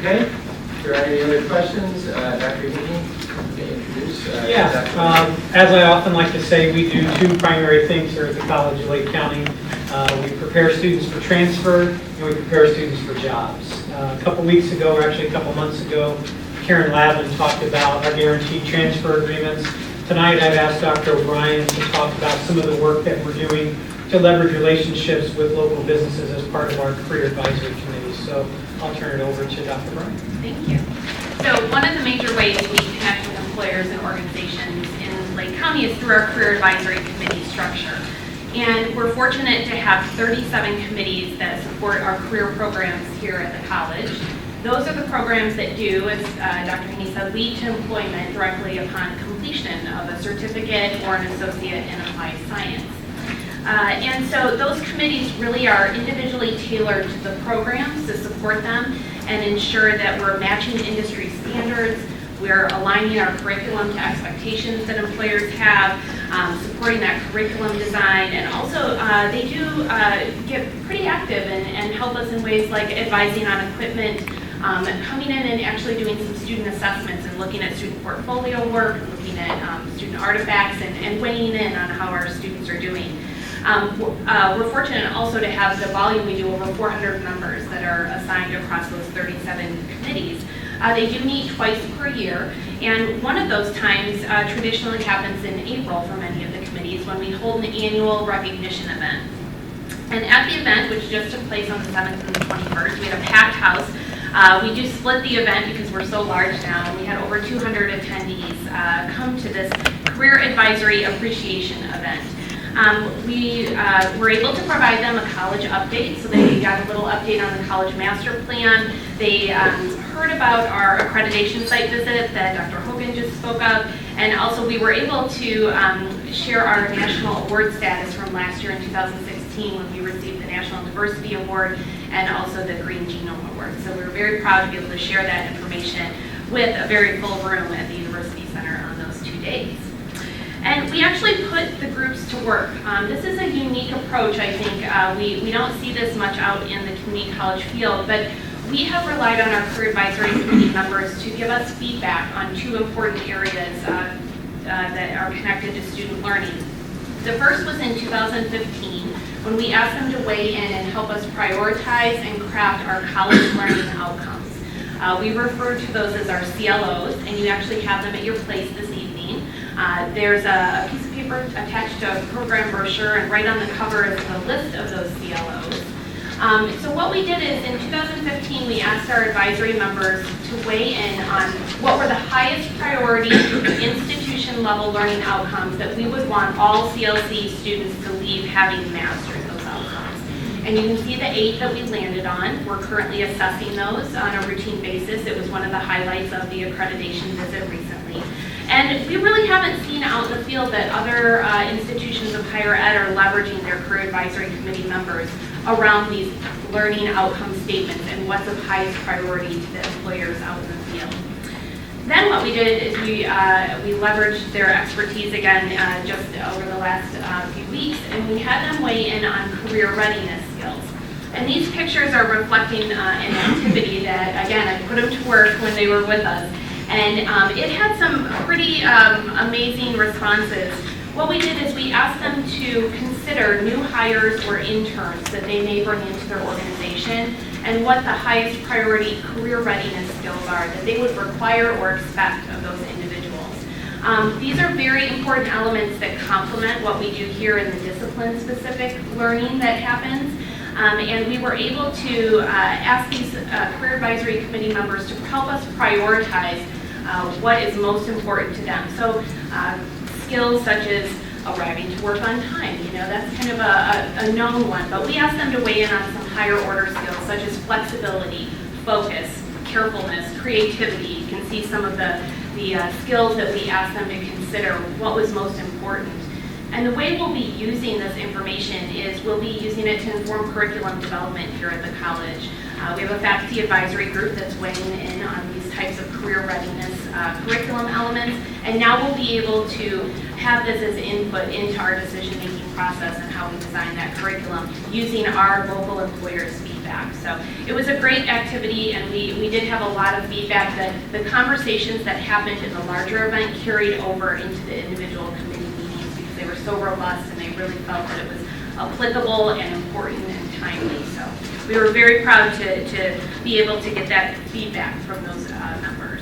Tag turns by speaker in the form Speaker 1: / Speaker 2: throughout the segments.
Speaker 1: Okay, if there are any other questions, Dr. Haney, introduce.
Speaker 2: As I often like to say, we do two primary things here at the College of Lake County. We prepare students for transfer, and we prepare students for jobs. A couple weeks ago, or actually a couple months ago, Karen Lavin talked about our guaranteed transfer agreements. Tonight, I've asked Dr. O'Brien to talk about some of the work that we're doing to leverage relationships with local businesses as part of our career advisory committee. So I'll turn it over to Dr. O'Brien.
Speaker 3: Thank you. So one of the major ways we connect with employers and organizations in Lake County is through our career advisory committee structure. And we're fortunate to have 37 committees that support our career programs here at the college. Those are the programs that do, as Dr. Haney said, lead to employment directly upon completion of a certificate or an associate in applied science. And so those committees really are individually tailored to the programs to support them and ensure that we're matching industry standards, we're aligning our curriculum to expectations that employers have, supporting that curriculum design, and also they do get pretty active and help us in ways like advising on equipment, coming in and actually doing some student assessments and looking at student portfolio work, looking at student artifacts and weighing in on how our students are doing. We're fortunate also to have the volume. We do over 400 members that are assigned across those 37 committees. They do meet twice per year, and one of those times traditionally happens in April for many of the committees when we hold an annual recognition event. And at the event, which just took place on the 7th and the 21st, we had a packed house. We do split the event because we're so large now, and we had over 200 attendees come to this Career Advisory Appreciation event. We were able to provide them a college update, so they got a little update on the college master plan. They heard about our accreditation site visit that Dr. Hogan just spoke of, and also we were able to share our national award status from last year in 2016 when we received the National Diversity Award and also the Green Genome Award. So we were very proud to be able to share that information with a very full room at the University Center on those 2 days. And we actually put the groups to work. This is a unique approach, I think. We don't see this much out in the community college field, but we have relied on our career advisory committee members to give us feedback on two important areas that are connected to student learning. The first was in 2015 when we asked them to weigh in and help us prioritize and craft our college learning outcomes. We refer to those as our CLOs, and you actually have them at your place this evening. There's a piece of paper attached to a program brochure, and right on the cover is the list of those CLOs. So what we did is in 2015, we asked our advisory members to weigh in on what were the highest priority institution level learning outcomes that we would want all CLC students to leave having mastered those outcomes. And you can see the 8 that we landed on. We're currently assessing those on a routine basis. It was one of the highlights of the accreditation visit recently. And we really haven't seen out in the field that other institutions of higher ed are leveraging their career advisory committee members around these learning outcome statements and what's of highest priority to the employers out in the field. Then what we did is we leveraged their expertise again just over the last few weeks, and we had them weigh in on career readiness skills. And these pictures are reflecting an activity that, again, I put them to work when they were with us. And it had some pretty amazing responses. What we did is we asked them to consider new hires or interns that they may bring into their organization and what the highest priority career readiness skills are that they would require or expect of those individuals. These are very important elements that complement what we do here in the discipline-specific learning that happens. And we were able to ask these career advisory committee members to help us prioritize what is most important to them. So skills such as arriving to work on time, that's kind of a known one, but we asked them to weigh in on some higher order skills such as flexibility, focus, carefulness, creativity. You can see some of the skills that we asked them to consider what was most important. And the way we'll be using this information is we'll be using it to inform curriculum development here at the college. We have a faculty advisory group that's weighing in on these types of career readiness curriculum elements, and now we'll be able to have this as input into our decision-making process and how we design that curriculum using our local employers' feedback. feedback. So it was a great activity, and we did have a lot of feedback that the conversations that happened in the larger event carried over into the individual committee meetings because they were so robust and they really felt that it was applicable and important and timely. So we were very proud to be able to get that feedback from those members.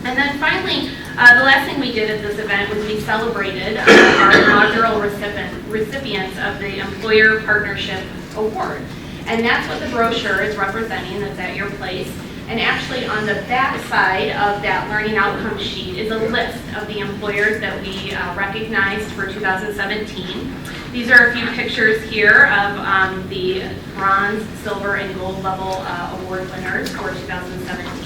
Speaker 3: And then finally, the last thing we did at this event was we celebrated our inaugural recipients of the Employer Partnership Award. And that's what the brochure is representing that's at your place. And actually on the back side of that learning outcome sheet is a list of the employers that we recognized for 2017. These are a few pictures here of the bronze, silver, and gold level award winners for 2017.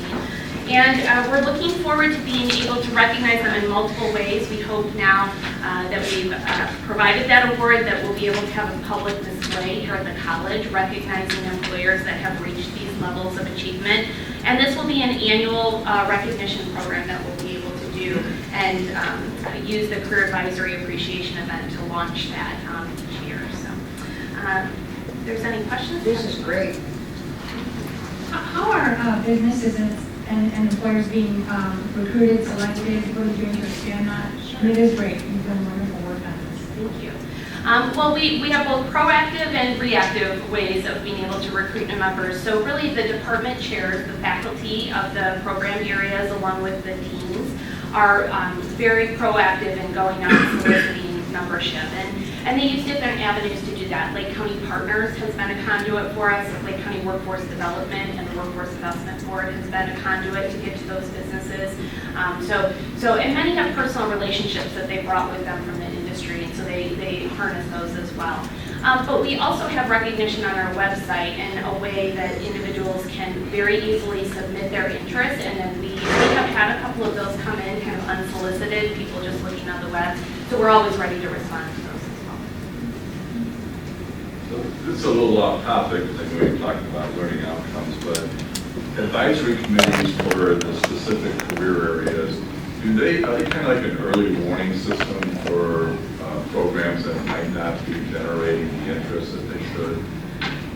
Speaker 3: And we're looking forward to being able to recognize them in multiple ways. We hope now that we've provided that award that we'll be able to have a public display here at the college recognizing employers that have reached these levels of achievement. And this will be an annual recognition program that we'll be able to do and use the Career Advisory Appreciation event to launch that each year. So if there's any questions?
Speaker 4: This is great.
Speaker 5: How are businesses and employers being recruited, selected? What are you doing to expand that? And it is great. You've done wonderful work on this.
Speaker 3: Thank you. Well, we have both proactive and reactive ways of being able to recruit new members. So really the department chairs, the faculty of the program areas along with the deans are very proactive in going out and soliciting membership. And they use different avenues to do that. Lake County Partners has been a conduit for us. Lake County Workforce Development and the Workforce Investment Board has been a conduit to get to those businesses. And many have personal relationships that they brought with them from the industry, and so they harness those as well. But we also have recognition on our website in a way that individuals can very easily submit their interest, and then we have had a couple of those come in kind of unsolicited, people just looking on the web. So we're always ready to respond to those as well.
Speaker 6: So this is a little off topic, I think we were talking about learning outcomes, but advisory committees for the specific career areas, are they kind of like an early warning system for programs that might not be generating the interest that they should?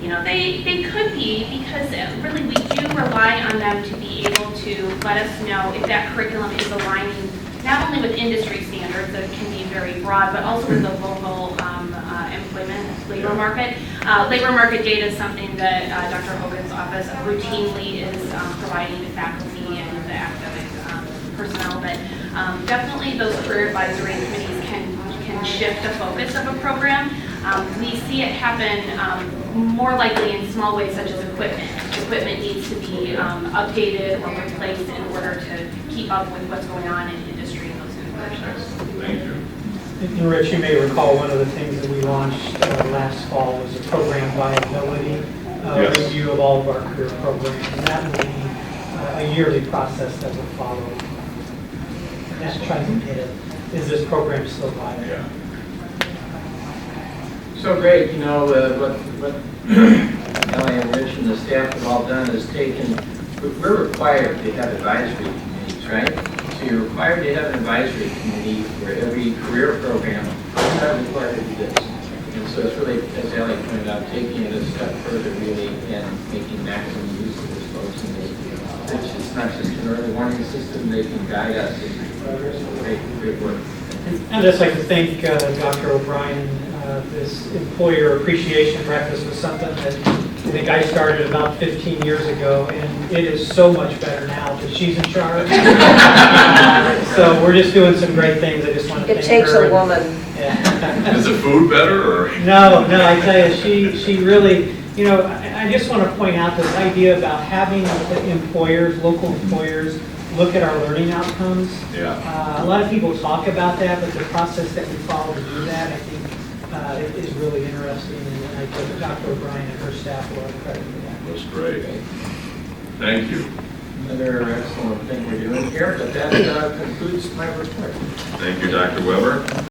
Speaker 3: You know, they could be, because really we do rely on them to be able to let us know if that curriculum is aligning not only with industry standards that can be very broad, but also with the local employment labor market. Labor market data is something that Dr. Hogan's office routinely is providing to faculty and the academic personnel, but definitely those career advisory committees can shift the focus of a program. We see it happen more likely in small ways such as equipment. Equipment needs to be updated or replaced in order to keep up with what's going on in industry and those conversions.
Speaker 6: Thank you.
Speaker 2: And Rich, you may recall one of the things that we launched last fall was a program viability
Speaker 6: Yes.
Speaker 2: review of all of our career programs. And that will be a yearly process that will follow. Just trying to get it. Is this program still viable?
Speaker 6: Yeah.
Speaker 1: So great, you know, what Ellie and Rich and the staff have all done is we're required to have advisory committees, right? So you're required to have an advisory committee for every career program. We're not required to do this. And so it's really, as Ellie pointed out, taking it a step further really and making maximum use of this folks. And it's not just an early warning system, they can guide us. Great work.
Speaker 2: I'd just like to thank Dr. O'Brien. This employer appreciation breakfast was something that I think I started about 15 years ago, and it is so much better now that she's in charge. So we're just doing some great things. I just want to thank her.
Speaker 4: It takes a woman.
Speaker 2: Yeah.
Speaker 6: Is the food better, or?
Speaker 2: No, I tell you, she really, you know, I just want to point out this idea about having the employers, local employers, look at our learning outcomes.
Speaker 6: Yeah.
Speaker 2: A lot of people talk about that, but the process that we follow to do that, I think, is really interesting. And I give Dr. O'Brien and her staff a lot of credit for that.
Speaker 6: That's great. Thank you.
Speaker 1: Another excellent thing we're doing here, but that concludes my report.
Speaker 6: Thank you, Dr. Weber.